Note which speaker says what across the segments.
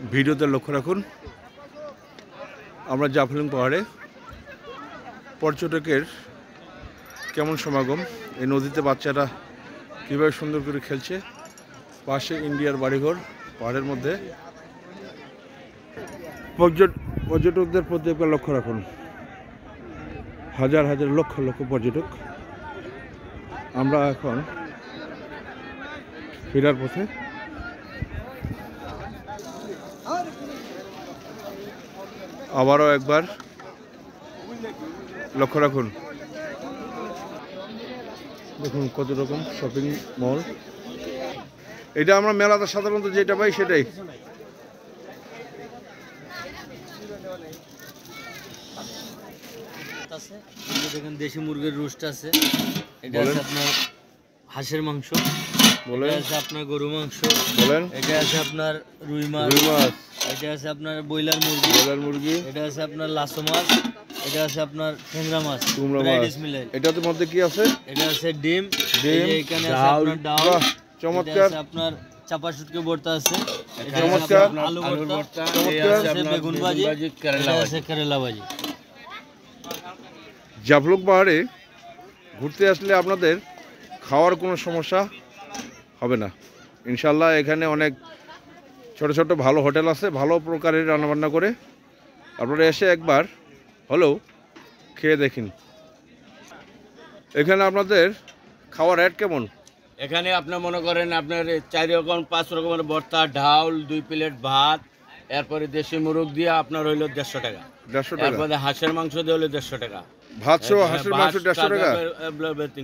Speaker 1: ভিডিওতে লক্ষ্য রাখুন। আমরা জাফলং পাহাড়ে পর্যটকের কেমন সমাগম, এই নদীতে বাচ্চারা কীভাবে সুন্দর করে খেলছে, পাশে ইন্ডিয়ার বাড়িঘর পাহাড়ের মধ্যে। পর্যটকদের প্রতি একবার লক্ষ্য রাখুন, হাজার হাজার লক্ষ লক্ষ পর্যটক। আমরা এখন ফেরার পথে। আবারও একবার লক্ষ্য রাখুন, দেখুন কত রকম শপিং মল। এটা আমরা মেলাতে সাধারণত যেটা পাই সেটাই।
Speaker 2: দেখেন দেশি মুরগির রোস্ট আছে, এটা আছে আপনার হাঁসের মাংস, বলেন আছে আপনার গরু মাংস, বলেন এটা আছে আপনার রুই মাছ, এটা আছে আপনার ব্রয়লার মুরগি, এটা আছে আপনার লাসো মাছ, এটা আছে আপনার ট্যাংরা মাছ,
Speaker 1: এটার মধ্যে কি আছে? এটা
Speaker 2: আছে ডিম, এখানে আছে আপনার ডাল, চমৎকার আপনার চাপা শুটকি ভর্তা আছে,
Speaker 1: চমৎকার
Speaker 2: আলু ভর্তা, চমৎকার বেগুন ভাজি, কেরালা ভাজি।
Speaker 1: জাফলং পাহাড়ে ঘুরতে আসলে আপনাদের খাওয়ার কোনো সমস্যা হবে না ইনশাল্লাহ। এখানে অনেক ছোট ছোট ভালো হোটেল আছে, ভালো প্রকারের রান্নাবান্না করে। আপনারা এসে একবার হলেও খেয়ে দেখুন। এখানে আপনাদের খাওয়ার রেট কেমন?
Speaker 3: এখানে আপনার মনে করেন আপনার 4 রকম 5 রকমের ভর্তা, ঢাউল, 2 প্লেট ভাত, এরপরে দেশি মুরগ দিয়ে আপনার হইলো 150 টাকা।
Speaker 1: 150 টাকা।
Speaker 3: এরপরে হাঁসের মাংস দিয়ে হলো 150 টাকা।
Speaker 1: ভাত সহ হাঁসের মাংস 150 টাকা,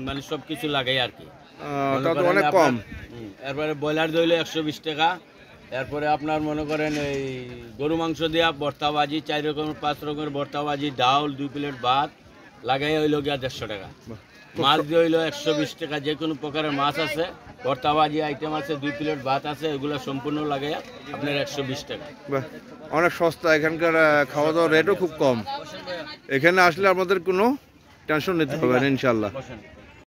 Speaker 3: মানে সব কিছু লাগাই আর কি।
Speaker 1: তা তো অনেক কম।
Speaker 3: এরপরে ব্রয়লার দিয়ে হলো 120 টাকা। এরপরে আপনার মনে করেন এই গরু মাংস দিয়া ভর্তা ভাজি, 4 রকমের 5 রকমের ভর্তা ভাজি, ডাউল, 2 প্লেট ভাত লাগাই হইলো গিয়া 150 টাকা। মাছ দিয়ে হইলো 120 টাকা। যে কোনো প্রকারের মাছ আছে, ভর্তা ভাজি আইটেম আছে, 2 প্লেট ভাত আছে, এগুলো সম্পূর্ণ লাগাইয়া আপনার 120 টাকা।
Speaker 1: অনেক সস্তা। এখানকার খাওয়া দাওয়ার রেটও খুব কম। এখানে আসলে আপনাদের কোনো টেনশন নিতে হবে না ইনশাল্লাহ।